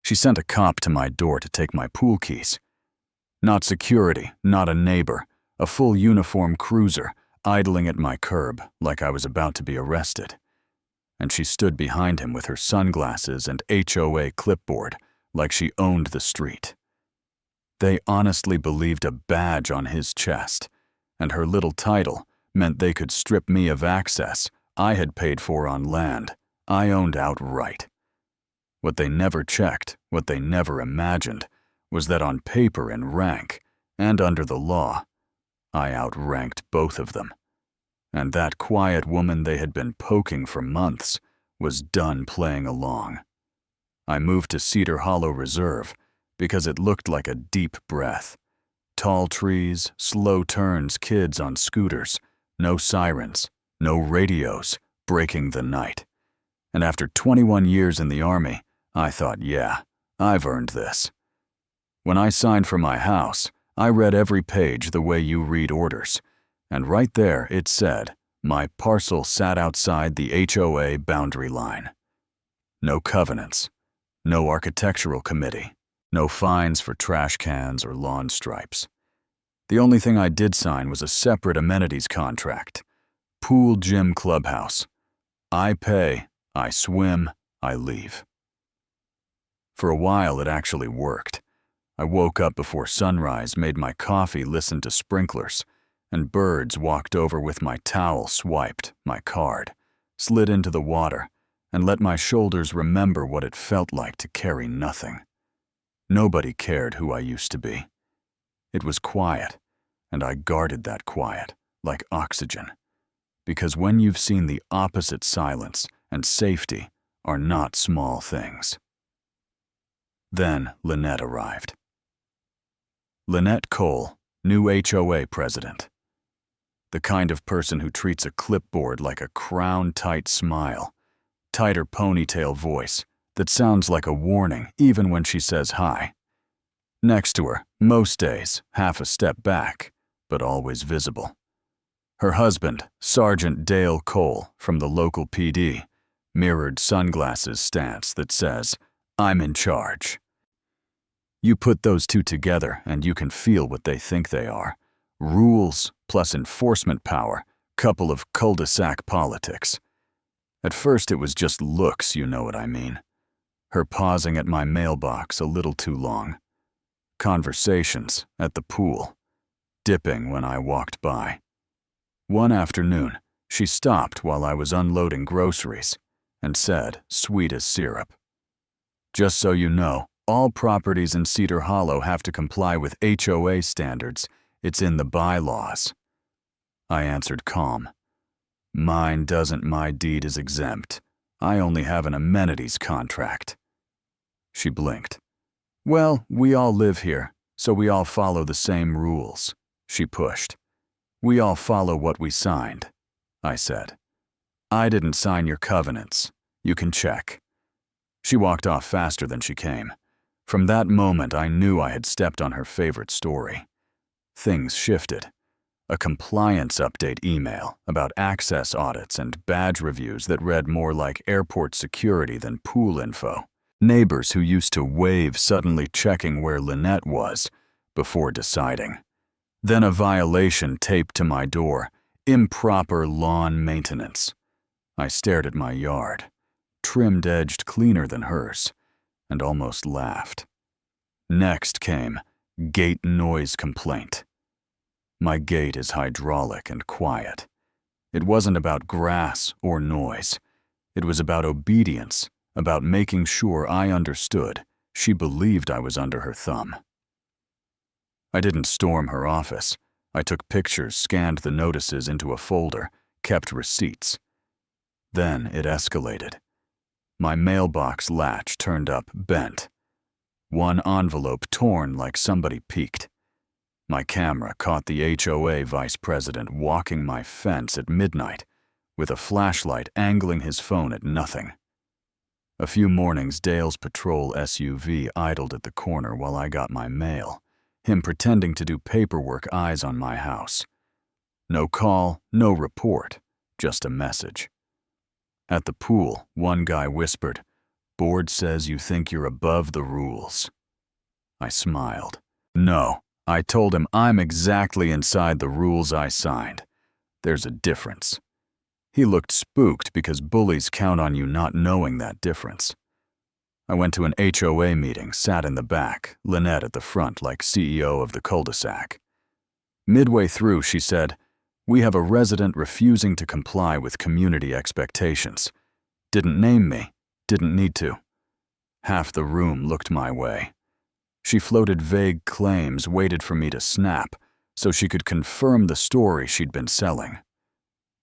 She sent a cop to my door to take my pool keys. Not security, not a neighbor, a full uniform cruiser idling at my curb like I was about to be arrested. And she stood behind him with her sunglasses and HOA clipboard like she owned the street. They honestly believed a badge on his chest, and her little title meant they could strip me of access I had paid for on land I owned outright. What they never checked, what they never imagined, was that on paper and rank, and under the law, I outranked both of them. And that quiet woman they had been poking for months was done playing along. I moved to Cedar Hollow Reserve because it looked like a deep breath. Tall trees, slow turns, kids on scooters, no sirens, no radios breaking the night. And after 21 years in the Army, I thought, yeah, I've earned this. When I signed for my house, I read every page the way you read orders, and right there it said, my parcel sat outside the HOA boundary line. No covenants, no architectural committee, no fines for trash cans or lawn stripes. The only thing I did sign was a separate amenities contract. Pool, gym, clubhouse. I pay, I swim, I leave. For a while it actually worked. I woke up before sunrise, made my coffee, listened to sprinklers, and birds walked over with my towel, swiped my card, slid into the water, and let my shoulders remember what it felt like to carry nothing. Nobody cared who I used to be. It was quiet, and I guarded that quiet, like oxygen. Because when you've seen the opposite, silence and safety are not small things. Then Lynette arrived. Lynette Cole, new HOA president. The kind of person who treats a clipboard like a crown-tight smile, tighter ponytail voice that sounds like a warning even when she says hi. Next to her, most days, half a step back, but always visible. Her husband, Sergeant Dale Cole from the local PD, mirrored sunglasses stance that says, I'm in charge. You put those two together and you can feel what they think they are. Rules plus enforcement power, couple of cul-de-sac politics. At first it was just looks, you know what I mean. Her pausing at my mailbox a little too long. Conversations at the pool. Dipping when I walked by. One afternoon, she stopped while I was unloading groceries and said, sweet as syrup, just so you know, all properties in Cedar Hollow have to comply with HOA standards. It's in the bylaws. I answered calm. Mine doesn't, my deed is exempt. I only have an amenities contract. She blinked. Well, we all live here, so we all follow the same rules. She pushed. We all follow what we signed, I said. I didn't sign your covenants. You can check. She walked off faster than she came. From that moment, I knew I had stepped on her favorite story. Things shifted. A compliance update email about access audits and badge reviews that read more like airport security than pool info. Neighbors who used to wave suddenly checking where Lynette was before deciding. Then a violation taped to my door, improper lawn maintenance. I stared at my yard, trimmed edged cleaner than hers, and almost laughed. Next came gate noise complaint. My gate is hydraulic and quiet. It wasn't about grass or noise. It was about obedience, about making sure I understood. She believed I was under her thumb. I didn't storm her office. I took pictures, scanned the notices into a folder, kept receipts. Then it escalated. My mailbox latch turned up bent. One envelope torn like somebody peeked. My camera caught the HOA vice president walking my fence at midnight with a flashlight angling his phone at nothing. A few mornings, Dale's patrol SUV idled at the corner while I got my mail, him pretending to do paperwork, eyes on my house. No call, no report, just a message. At the pool, one guy whispered, Board says you think you're above the rules." I smiled. "No, I told him I'm exactly inside the rules I signed. There's a difference." He looked spooked because bullies count on you not knowing that difference. I went to an HOA meeting, sat in the back, Lynette at the front like CEO of the cul-de-sac. Midway through, she said, "We have a resident refusing to comply with community expectations. Didn't name me, didn't need to." Half the room looked my way. She floated vague claims, waited for me to snap, so she could confirm the story she'd been selling.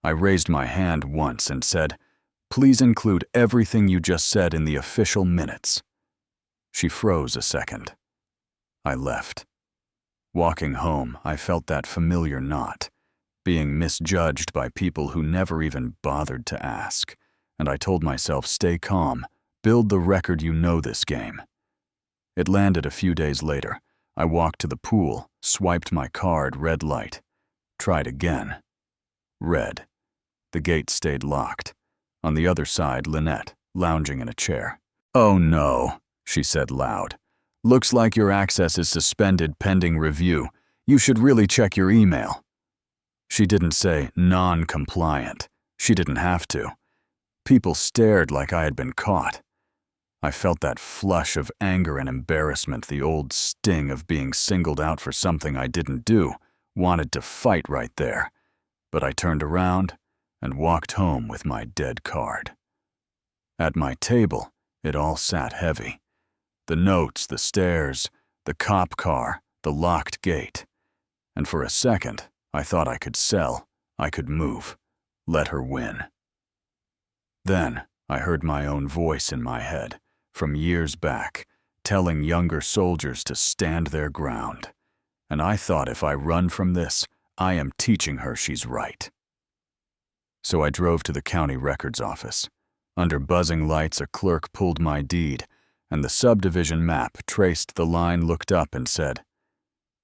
I raised my hand once and said, "Please include everything you just said in the official minutes." She froze a second. I left. Walking home, I felt that familiar knot, being misjudged by people who never even bothered to ask, and I told myself, stay calm, build the record you know this game. It landed a few days later. I walked to the pool, swiped my card, red light. Tried again. Red. The gate stayed locked. On the other side, Lynette, lounging in a chair. "Oh no," she said loud. "Looks like your access is suspended pending review. You should really check your email." She didn't say non-compliant. She didn't have to. People stared like I had been caught. I felt that flush of anger and embarrassment, the old sting of being singled out for something I didn't do, wanted to fight right there. But I turned around and walked home with my dead card. At my table, it all sat heavy. The notes, the stairs, the cop car, the locked gate. And for a second, I thought I could sell, I could move, let her win. Then, I heard my own voice in my head, from years back, telling younger soldiers to stand their ground. And I thought if I run from this, I am teaching her she's right. So I drove to the county records office. Under buzzing lights, a clerk pulled my deed, and the subdivision map traced the line, looked up and said,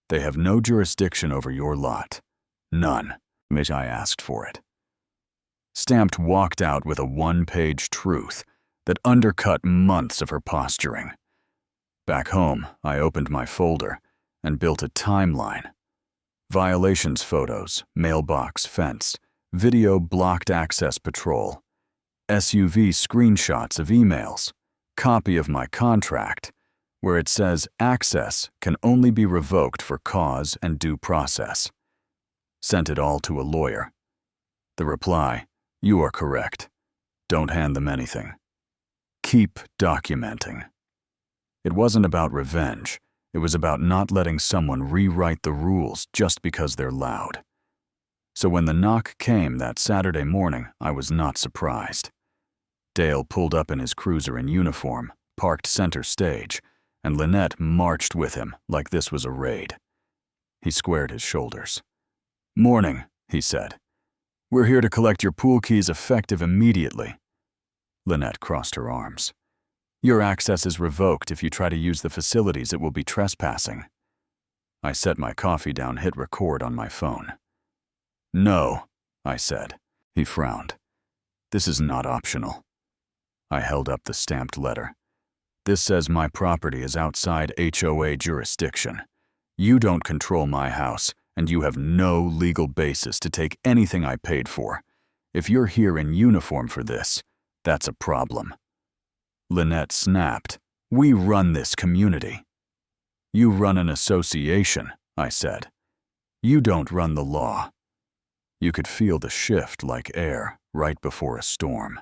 "They have no jurisdiction over your lot. None," which I asked for it. Stamped walked out with a one-page truth that undercut months of her posturing. Back home, I opened my folder and built a timeline. Violations photos, mailbox fence, video blocked access patrol, SUV screenshots of emails, copy of my contract, where it says access can only be revoked for cause and due process. Sent it all to a lawyer. The reply, "You are correct. Don't hand them anything. Keep documenting." It wasn't about revenge. It was about not letting someone rewrite the rules just because they're loud. So when the knock came that Saturday morning, I was not surprised. Dale pulled up in his cruiser in uniform, parked center stage, and Lynette marched with him like this was a raid. He squared his shoulders. "Morning," he said. "We're here to collect your pool keys effective immediately." Lynette crossed her arms. "Your access is revoked. If you try to use the facilities, it will be trespassing." I set my coffee down, hit record on my phone. "No," I said. He frowned. "This is not optional." I held up the stamped letter. "This says my property is outside HOA jurisdiction. You don't control my house, and you have no legal basis to take anything I paid for. If you're here in uniform for this, that's a problem." Lynette snapped. "We run this community." "You run an association," I said. "You don't run the law." You could feel the shift like air right before a storm.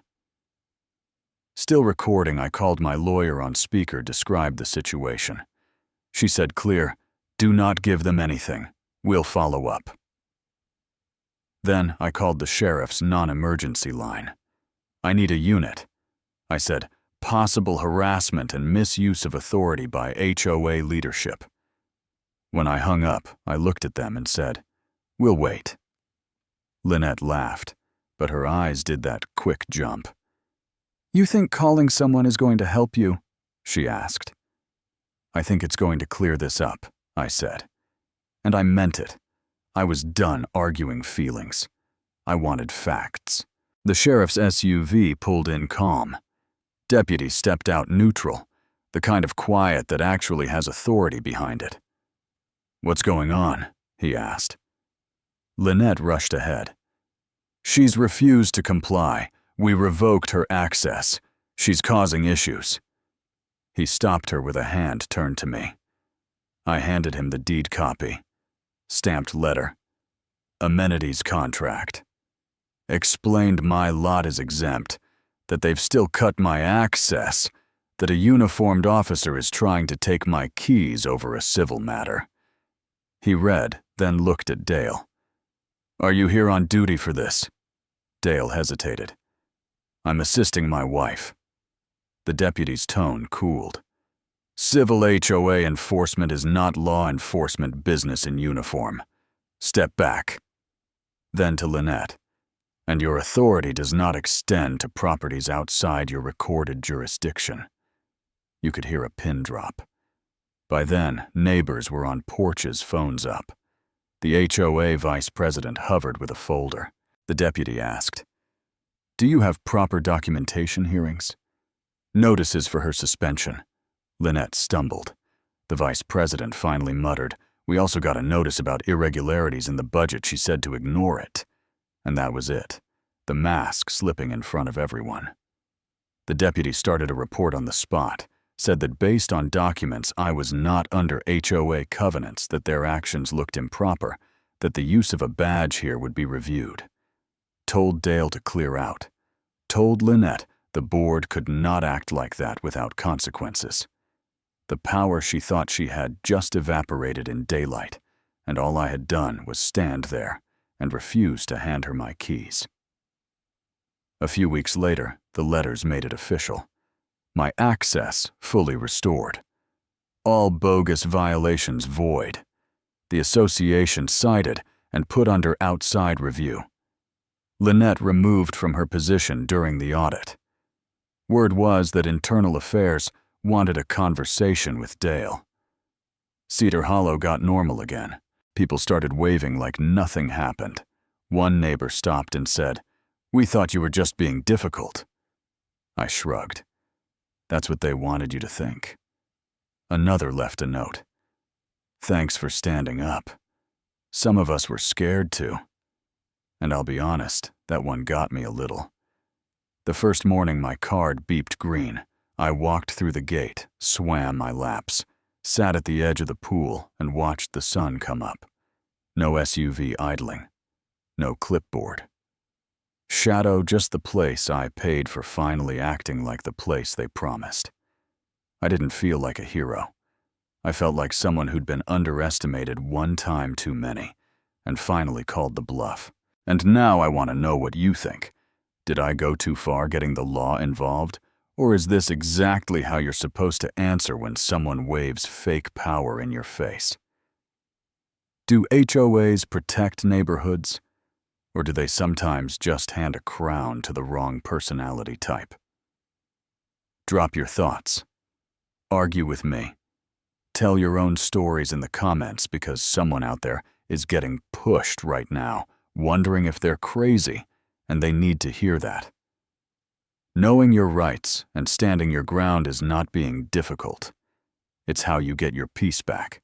Still recording, I called my lawyer on speaker, described the situation. She said clear, "Do not give them anything. We'll follow up." Then I called the sheriff's non-emergency line. "I need a unit." I said, "Possible harassment and misuse of authority by HOA leadership." When I hung up, I looked at them and said, "We'll wait." Lynette laughed, but her eyes did that quick jump. "You think calling someone is going to help you?" she asked. "I think it's going to clear this up," I said. And I meant it. I was done arguing feelings. I wanted facts. The sheriff's SUV pulled in calm. Deputy stepped out neutral, the kind of quiet that actually has authority behind it. "What's going on?" he asked. Lynette rushed ahead. "She's refused to comply. We revoked her access. She's causing issues." He stopped her with a hand turned to me. I handed him the deed copy. Stamped letter. Amenities contract. Explained my lot is exempt, that they've still cut my access, that a uniformed officer is trying to take my keys over a civil matter. He read, then looked at Dale. "Are you here on duty for this?" Dale hesitated. "I'm assisting my wife." The deputy's tone cooled. "Civil HOA enforcement is not law enforcement business in uniform. Step back." Then to Lynette. "And your authority does not extend to properties outside your recorded jurisdiction." You could hear a pin drop. By then, neighbors were on porches, phones up. The HOA vice president hovered with a folder. The deputy asked, "Do you have proper documentation hearings?" "Notices for her suspension." Lynette stumbled. The vice president finally muttered, "We also got a notice about irregularities in the budget." She said to ignore it. And that was it, the mask slipping in front of everyone. The deputy started a report on the spot, said that based on documents I was not under HOA covenants, that their actions looked improper, that the use of a badge here would be reviewed. Told Dale to clear out. Told Lynette the board could not act like that without consequences. The power she thought she had just evaporated in daylight, and all I had done was stand there and refuse to hand her my keys. A few weeks later, the letters made it official. My access fully restored. All bogus violations void. The association cited and put under outside review. Lynette removed from her position during the audit. Word was that Internal Affairs wanted a conversation with Dale. Cedar Hollow got normal again. People started waving like nothing happened. One neighbor stopped and said, "We thought you were just being difficult." I shrugged. "That's what they wanted you to think." Another left a note. "Thanks for standing up. Some of us were scared too." And I'll be honest, that one got me a little. The first morning my card beeped green, I walked through the gate, swam my laps, sat at the edge of the pool, and watched the sun come up. No SUV idling. No clipboard. Shadow just the place I paid for, finally acting like the place they promised. I didn't feel like a hero. I felt like someone who'd been underestimated one time too many, and finally called the bluff. And now I want to know what you think. Did I go too far getting the law involved? Or is this exactly how you're supposed to answer when someone waves fake power in your face? Do HOAs protect neighborhoods? Or do they sometimes just hand a crown to the wrong personality type? Drop your thoughts. Argue with me. Tell your own stories in the comments, because someone out there is getting pushed right now, wondering if they're crazy, and they need to hear that. Knowing your rights and standing your ground is not being difficult. It's how you get your peace back.